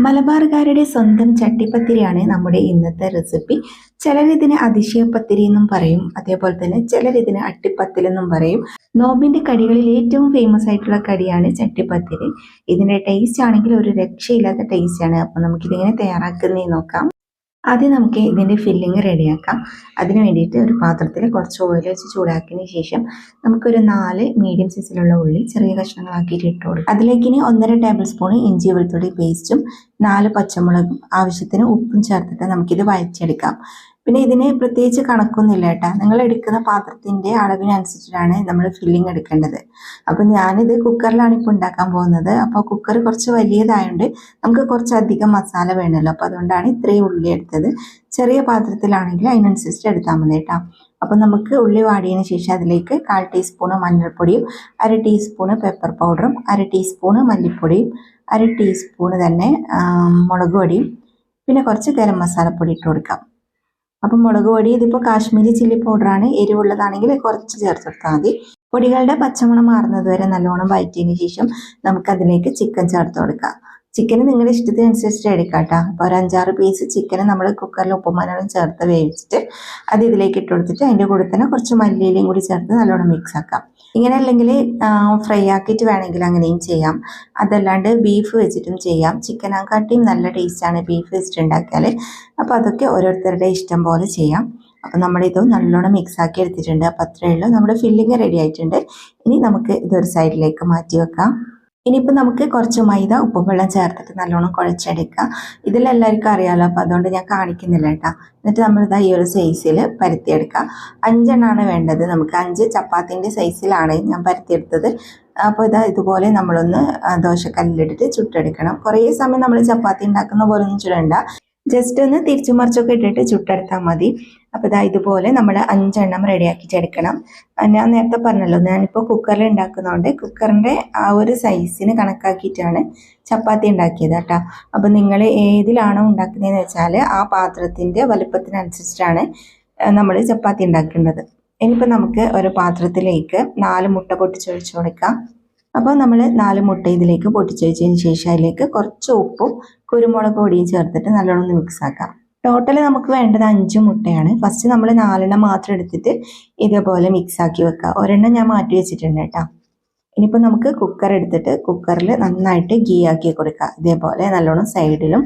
മലബാറുകാരുടെ സ്വന്തം ചട്ടിപ്പത്തിരിയാണ് നമ്മുടെ ഇന്നത്തെ റെസിപ്പി. ചിലരിതിന് അതിശയപ്പത്തിരി എന്നും പറയും, അതേപോലെ തന്നെ ചിലരിതിന് അട്ടിപ്പത്തിൽ എന്നും പറയും. നോമ്പിന്റെ കടികളിൽ ഏറ്റവും ഫേമസ് ആയിട്ടുള്ള കടിയാണ് ചട്ടിപ്പത്തിരി. ഇതിന്റെ ടേസ്റ്റ് ആണെങ്കിൽ ഒരു രക്ഷയില്ലാത്ത ടേസ്റ്റ് ആണ്. അപ്പൊ നമുക്കിതിങ്ങനെ തയ്യാറാക്കുന്നേ നോക്കാം. ആദ്യം നമുക്ക് ഇതിൻ്റെ ഫില്ലിങ് റെഡിയാക്കാം. അതിന് വേണ്ടിയിട്ട് ഒരു പാത്രത്തിൽ കുറച്ച് ഓയിൽ വെച്ച് ചൂടാക്കിയതിന് ശേഷം നമുക്കൊരു 4 മീഡിയം സൈസിലുള്ള ഉള്ളി ചെറിയ കഷ്ണങ്ങളാക്കിയിട്ട് ഇട്ട് കൊടുക്കും. അതിലേക്ക് ഇനി 1.5 ടേബിൾ സ്പൂൺ ഇഞ്ചി വെളുത്തുള്ളി പേസ്റ്റും 4 പച്ചമുളകും ആവശ്യത്തിന് ഉപ്പും ചേർത്തിട്ട് നമുക്കിത് വഴറ്റിയെടുക്കാം. പിന്നെ ഇതിന് പ്രത്യേകിച്ച് കണക്കൊന്നുമില്ല കേട്ടോ. നിങ്ങൾ എടുക്കുന്ന പാത്രത്തിൻ്റെ അളവിനനുസരിച്ചിട്ടാണ് നമ്മൾ ഫില്ലിങ് എടുക്കേണ്ടത്. അപ്പം ഞാനിത് കുക്കറിലാണ് ഇപ്പോൾ ഉണ്ടാക്കാൻ പോകുന്നത്. അപ്പോൾ കുക്കർ കുറച്ച് വലിയതായതുകൊണ്ട് നമുക്ക് കുറച്ചധികം മസാല വേണമല്ലോ. അപ്പോൾ അതുകൊണ്ടാണ് ഇത്രയും ഉള്ളി എടുത്തത്. ചെറിയ പാത്രത്തിലാണെങ്കിൽ അതിനനുസരിച്ച് എടുത്താൽ മതി കേട്ടോ. അപ്പം നമുക്ക് ഉള്ളി വാടിയതിന് ശേഷം അതിലേക്ക് 1/4 ടീസ്പൂണ് മഞ്ഞൾപ്പൊടിയും 1/2 ടീസ്പൂണ് പെപ്പർ പൗഡറും 1/2 ടീസ്പൂണ് മല്ലിപ്പൊടിയും 1/2 ടീസ്പൂണ് തന്നെ മുളക് പൊടിയും പിന്നെ കുറച്ച് ഗരം മസാലപ്പൊടി ഇട്ട് കൊടുക്കാം. അപ്പം മുളക് പൊടി ഇതിപ്പോൾ കാശ്മീരി ചില്ലി പൗഡറാണ്. എരിവുള്ളതാണെങ്കിൽ കുറച്ച് ചേർത്ത് കൊടുത്താൽ മതി. പൊടികളുടെ പച്ചമണം മാറുന്നത് വരെ നല്ലോണം വഴറ്റിയതിന് ശേഷം നമുക്കതിലേക്ക് ചിക്കൻ ചേർത്ത് കൊടുക്കാം. ചിക്കന് നിങ്ങളുടെ ഇഷ്ടത്തിനനുസരിച്ച് എടുക്കാം കേട്ടോ. അപ്പോൾ ഒരു 5-6 പീസ് ചിക്കന് നമ്മൾ കുക്കറിൽ ഉപ്പും മഞ്ഞളും ചേർത്ത് വേവിച്ചിട്ട് അത് ഇതിലേക്ക് ഇട്ട് കൊടുത്തിട്ട് അതിൻ്റെ കൂടെ തന്നെ കുറച്ച് മല്ലിയിലയും കൂടി ചേർത്ത് നല്ലോണം മിക്സ് ആക്കാം. ഇങ്ങനെ അല്ലെങ്കിൽ ഫ്രൈ ആക്കിയിട്ട് വേണമെങ്കിൽ അങ്ങനെയും ചെയ്യാം. അതല്ലാണ്ട് ബീഫ് വെച്ചിട്ടും ചെയ്യാം. ചിക്കനെക്കാട്ടിയും നല്ല ടേസ്റ്റാണ് ബീഫ് വെച്ചിട്ടുണ്ടാക്കിയാൽ. അപ്പോൾ അതൊക്കെ ഓരോരുത്തരുടെ ഇഷ്ടം പോലെ ചെയ്യാം. അപ്പോൾ നമ്മളിത് നല്ലോണം മിക്സ് ആക്കി എടുത്തിട്ടുണ്ട്. അപ്പോൾ അത്രയേ ഉള്ളൂ, നമ്മുടെ ഫില്ലിങ് റെഡി ആയിട്ടുണ്ട്. ഇനി നമുക്ക് ഇതൊരു സൈഡിലേക്ക് മാറ്റി വെക്കാം. ഇനിയിപ്പോൾ നമുക്ക് കുറച്ച് മൈദ ഉപ്പും വെള്ളം ചേർത്തിട്ട് നല്ലോണം കുഴച്ചെടുക്കുക. ഇതിലെല്ലാവർക്കും അറിയാമല്ലോ, അപ്പോൾ അതുകൊണ്ട് ഞാൻ കാണിക്കുന്നില്ല കേട്ടോ. എന്നിട്ട് നമ്മളിതാ ഈ ഒരു സൈസിൽ പരത്തിയെടുക്കുക. 5 എണ്ണമാണ് വേണ്ടത്. നമുക്ക് 5 ചപ്പാത്തിൻ്റെ സൈസിലാണ് ഞാൻ പരത്തിയെടുത്തത്. അപ്പോൾ ഇതാ ഇതുപോലെ നമ്മളൊന്ന് ദോശക്കല്ലിലിട്ടിട്ട് ചുട്ടെടുക്കണം. കുറേ സമയം നമ്മൾ ചപ്പാത്തി ഉണ്ടാക്കുന്ന പോലെ ഒന്നും ചുടണ്ട, ജസ്റ്റ് ഒന്ന് തിരിച്ചു മറിച്ചൊക്കെ ഇട്ടിട്ട് ചുട്ടെടുത്താൽ മതി. അപ്പോൾ ഇതാ ഇതുപോലെ നമ്മൾ 5 എണ്ണം റെഡിയാക്കിച്ചെടുക്കണം. ഞാൻ നേരത്തെ പറഞ്ഞല്ലോ, ഞാനിപ്പോൾ കുക്കറിൽ ഉണ്ടാക്കുന്നതുകൊണ്ട് കുക്കറിൻ്റെ ആ ഒരു സൈസിന് കണക്കാക്കിയിട്ടാണ് ചപ്പാത്തി ഉണ്ടാക്കിയത് കേട്ടോ. അപ്പോൾ നിങ്ങൾ ഏതിലാണോ ഉണ്ടാക്കുന്നതെന്ന് വെച്ചാൽ ആ പാത്രത്തിൻ്റെ വലുപ്പത്തിനനുസരിച്ചിട്ടാണ് നമ്മൾ ചപ്പാത്തി ഉണ്ടാക്കേണ്ടത്. ഇനിയിപ്പോൾ നമുക്ക് ഒരു പാത്രത്തിലേക്ക് 4 മുട്ട പൊട്ടിച്ചൊഴിച്ച് കൊടുക്കാം. അപ്പോൾ നമ്മൾ 4 മുട്ട ഇതിലേക്ക് പൊട്ടിച്ചൊഴിച്ചതിന് ശേഷം അതിലേക്ക് കുറച്ച് ഉപ്പും കുരുമുളക് പൊടിയും ചേർത്തിട്ട് നല്ലോണം മിക്സ് ആക്കാം. ടോട്ടൽ നമുക്ക് വേണ്ടത് 5 മുട്ടയാണ്. ഫസ്റ്റ് നമ്മൾ 4 എണ്ണം മാത്രം എടുത്തിട്ട് ഇതേപോലെ മിക്സ് ആക്കി വെക്കുക. ഒരെണ്ണം ഞാൻ മാറ്റി വെച്ചിട്ടുണ്ട് കേട്ടോ. ഇനിയിപ്പോൾ നമുക്ക് കുക്കർ എടുത്തിട്ട് കുക്കറിൽ നന്നായിട്ട് ഗീ ആക്കി കൊടുക്കുക. ഇതേപോലെ നല്ലോണം സൈഡിലും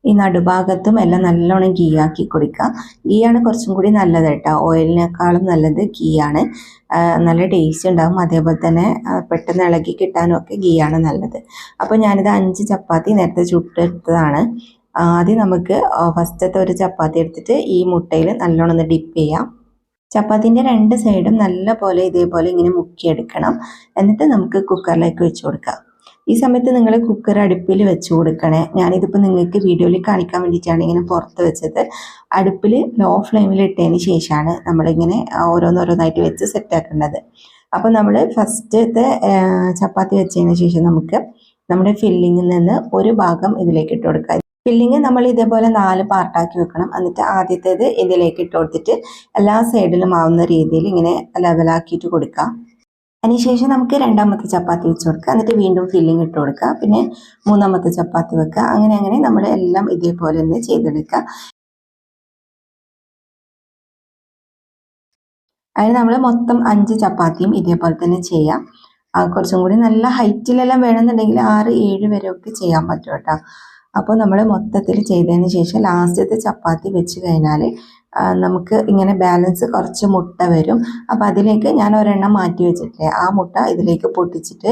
ഈ നടുഭാഗത്തും എല്ലാം നല്ലോണം ഗീ ആക്കി കൊടുക്കുക. ഗീ ആണ് കുറച്ചും കൂടി നല്ലത് കേട്ടോ. ഓയിലിനേക്കാളും നല്ലത് ഗീ ആണ്. നല്ല ടേസ്റ്റ് ഉണ്ടാകും. അതേപോലെ തന്നെ പെട്ടെന്ന് ഇളകി കിട്ടാനും ഒക്കെ ഗീ ആണ് നല്ലത്. അപ്പോൾ ഞാനിത് 5 ചപ്പാത്തി നേരത്തെ ചുട്ടെടുത്തതാണ്. ആദ്യം നമുക്ക് ഫസ്റ്റത്തെ ഒരു ചപ്പാത്തി എടുത്തിട്ട് ഈ മുട്ടയിൽ നല്ലോണം ഒന്ന് ഡിപ്പ് ചെയ്യാം. ചപ്പാത്തിൻ്റെ 2 സൈഡും നല്ല പോലെ ഇതേപോലെ ഇങ്ങനെ മുക്കിയെടുക്കണം. എന്നിട്ട് നമുക്ക് കുക്കറിലേക്ക് വെച്ച് കൊടുക്കാം. ഈ സമയത്ത് നിങ്ങൾ കുക്കർ അടുപ്പിൽ വെച്ച് കൊടുക്കണേ. ഞാനിതിപ്പോൾ നിങ്ങൾക്ക് വീഡിയോയിൽ കാണിക്കാൻ വേണ്ടിയിട്ടാണ് ഇങ്ങനെ പുറത്ത് വെച്ചത്. അടുപ്പിൽ ലോ ഫ്ലെയിമിൽ ഇട്ടതിന് ശേഷമാണ് നമ്മളിങ്ങനെ ഓരോന്നോരോന്നായിട്ട് വെച്ച് സെറ്റാക്കേണ്ടത്. അപ്പോൾ നമ്മൾ ഫസ്റ്റത്തെ ചപ്പാത്തി വെച്ചതിന് ശേഷം നമുക്ക് നമ്മുടെ ഫില്ലിങ്ങിൽ നിന്ന് ഒരു ഭാഗം ഇതിലേക്ക് ഇട്ട് കൊടുക്കാം. ഫില്ലിങ് നമ്മൾ ഇതേപോലെ 4 പാർട്ടാക്കി വെക്കണം. എന്നിട്ട് ആദ്യത്തേത് ഇതിലേക്ക് ഇട്ട് കൊടുത്തിട്ട് എല്ലാ സൈഡിലും ആവുന്ന രീതിയിൽ ഇങ്ങനെ ലെവലാക്കിയിട്ട് കൊടുക്കാം. അതിനുശേഷം നമുക്ക് 2ാമത്തെ ചപ്പാത്തി വെച്ച് കൊടുക്കുക. എന്നിട്ട് വീണ്ടും ഫില്ലിങ് ഇട്ട് കൊടുക്കുക. പിന്നെ 3ാമത്തെ ചപ്പാത്തി വെക്കുക. അങ്ങനെ നമ്മൾ എല്ലാം ഇതേപോലെ തന്നെ ചെയ്തെടുക്കുക. അതിന് നമ്മൾ മൊത്തം 5 ചപ്പാത്തിയും ഇതേപോലെ തന്നെ ചെയ്യാം. കുറച്ചും കൂടി നല്ല ഹൈറ്റിലെല്ലാം വേണമെന്നുണ്ടെങ്കിൽ 6-7 വരെയൊക്കെ ചെയ്യാൻ പറ്റും കേട്ടോ. അപ്പോൾ നമ്മൾ മൊത്തത്തിൽ ചെയ്തതിന് ശേഷം ലാസ്റ്റത്തെ ചപ്പാത്തി വെച്ച് കഴിഞ്ഞാൽ നമുക്ക് ഇങ്ങനെ ബാലൻസ് കുറച്ച് മുട്ട വരും. അപ്പോൾ അതിലേക്ക് ഞാൻ ഒരെണ്ണം മാറ്റി വെച്ചിട്ടില്ലേ, ആ മുട്ട ഇതിലേക്ക് പൊട്ടിച്ചിട്ട്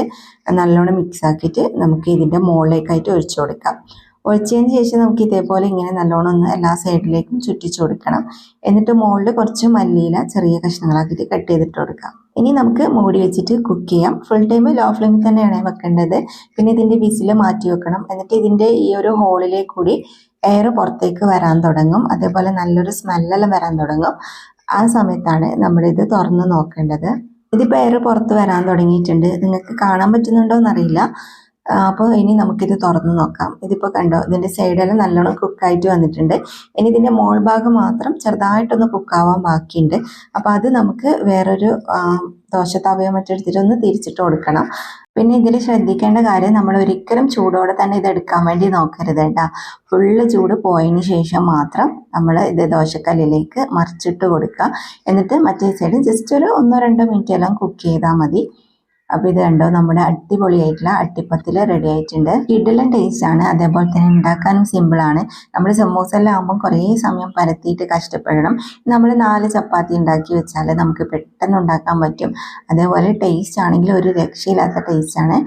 നല്ലോണം മിക്സ് ആക്കിയിട്ട് നമുക്ക് ഇതിൻ്റെ മുകളിലേക്കായിട്ട് ഒഴിച്ചു കൊടുക്കാം. ഒഴിച്ചതിന് ശേഷം നമുക്ക് ഇതേപോലെ ഇങ്ങനെ നല്ലോണം ഒന്ന് എല്ലാ സൈഡിലേക്കും ചുറ്റിച്ചു കൊടുക്കണം. എന്നിട്ട് മുകളിൽ കുറച്ച് മല്ലിയില ചെറിയ കഷ്ണങ്ങളാക്കിയിട്ട് കട്ട് ചെയ്തിട്ട് കൊടുക്കാം. ഇനി നമുക്ക് മൂടി വെച്ചിട്ട് കുക്ക് ചെയ്യാം. ഫുൾ ടൈം ലോ ഫ്ലെയിമിൽ തന്നെയാണ് വെക്കേണ്ടത്. പിന്നെ ഇതിൻ്റെ വിസിൽ മാറ്റി വെക്കണം. എന്നിട്ട് ഇതിൻ്റെ ഈ ഒരു ഹോളിലേക്ക് കൂടി എയർ പുറത്തേക്ക് വരാൻ തുടങ്ങും. അതേപോലെ നല്ലൊരു സ്മെല്ലെല്ലാം വരാൻ തുടങ്ങും. ആ സമയത്താണ് നമ്മളിത് തുറന്ന് നോക്കേണ്ടത്. ഇതിപ്പോൾ എയർ പുറത്ത് വരാൻ തുടങ്ങിയിട്ടുണ്ട്. നിങ്ങൾക്ക് കാണാൻ പറ്റുന്നുണ്ടോ എന്നറിയില്ല. അപ്പോൾ ഇനി നമുക്കിത് തുറന്ന് നോക്കാം. ഇതിപ്പോൾ കണ്ടോ, ഇതിൻ്റെ സൈഡെല്ലാം നല്ലോണം കുക്കായിട്ട് വന്നിട്ടുണ്ട്. ഇനി ഇതിൻ്റെ മോൾ ഭാഗം മാത്രം ചെറുതായിട്ടൊന്ന് കുക്കാവാൻ ബാക്കിയുണ്ട്. അപ്പോൾ അത് നമുക്ക് വേറൊരു ദോശ തവയോ മറ്റെടുത്തിട്ടൊന്ന് തിരിച്ചിട്ട് കൊടുക്കണം. പിന്നെ ഇതിൽ ശ്രദ്ധിക്കേണ്ട കാര്യം നമ്മൾ ഒരിക്കലും ചൂടോടെ തന്നെ ഇത് എടുക്കാൻ വേണ്ടി നോക്കരുത് കേട്ടോ. ഫുള്ള് ചൂട് പോയതിന് ശേഷം മാത്രം നമ്മൾ ഇത് ദോശക്കല്ലിലേക്ക് മറിച്ചിട്ട് കൊടുക്കുക. എന്നിട്ട് മറ്റേ സൈഡ് ജസ്റ്റ് ഒരു 1-2 മിനിറ്റ് എല്ലാം കുക്ക് ചെയ്താൽ മതി. അപ്പോൾ ഇത് കണ്ടോ, നമ്മുടെ അടിപൊളിയായിട്ടുള്ള അട്ടിപ്പത്തിൽ റെഡി ആയിട്ടുണ്ട്. കിടിലൻ ടേസ്റ്റ് ആണ്, അതേപോലെ തന്നെ ഉണ്ടാക്കാനും സിമ്പിളാണ്. നമ്മൾ സമൂസെല്ലാം ആകുമ്പോൾ കുറേ സമയം പരത്തിയിട്ട് കഷ്ടപ്പെടണം. നമ്മൾ 4 ചപ്പാത്തി ഉണ്ടാക്കി വെച്ചാൽ നമുക്ക് പെട്ടെന്ന് ഉണ്ടാക്കാൻ പറ്റും. അതേപോലെ ടേസ്റ്റ് ആണെങ്കിൽ ഒരു രക്ഷയില്ലാത്ത ടേസ്റ്റാണ്.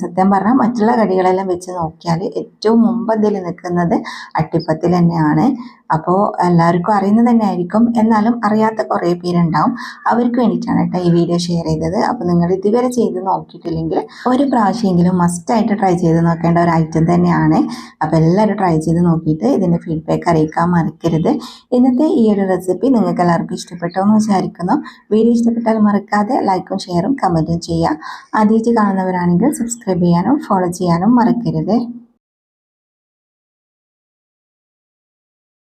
സത്യം പറഞ്ഞാൽ മറ്റുള്ള കടികളെല്ലാം വെച്ച് നോക്കിയാൽ ഏറ്റവും മുമ്പതിൽ നിൽക്കുന്നത് അട്ടിപ്പത്തിൽ തന്നെയാണ്. അപ്പോൾ എല്ലാവർക്കും അറിയുന്നത് തന്നെ ആയിരിക്കും, എന്നാലും അറിയാത്ത കുറേ പേരുണ്ടാവും. അവർക്ക് വേണ്ടിയിട്ടാണ് കേട്ടോ ഈ വീഡിയോ ഷെയർ ചെയ്തത്. അപ്പോൾ നിങ്ങൾ ഇതുവരെ ചെയ്ത് നോക്കിയിട്ടില്ലെങ്കിൽ ഒരു പ്രാവശ്യമെങ്കിലും മസ്റ്റായിട്ട് ട്രൈ ചെയ്ത് നോക്കേണ്ട ഒരു ഐറ്റം തന്നെയാണ്. അപ്പോൾ എല്ലാവരും ട്രൈ ചെയ്ത് നോക്കിയിട്ട് ഇതിൻ്റെ ഫീഡ്ബാക്ക് അറിയിക്കാൻ മറക്കരുത്. ഇന്നത്തെ ഈ ഒരു റെസിപ്പി നിങ്ങൾക്ക് എല്ലാവർക്കും ഇഷ്ടപ്പെട്ടോ എന്ന് വിചാരിക്കുന്നു. വീഡിയോ ഇഷ്ടപ്പെട്ടാൽ മറക്കാതെ ലൈക്കും ഷെയറും കമൻറ്റും ചെയ്യുക. ആദ്യമായിട്ട് കാണുന്നവരാണെങ്കിൽ സബ്സ്ക്രൈബ് ചെയ്യാനും ഫോളോ ചെയ്യാനും മറക്കരുത്.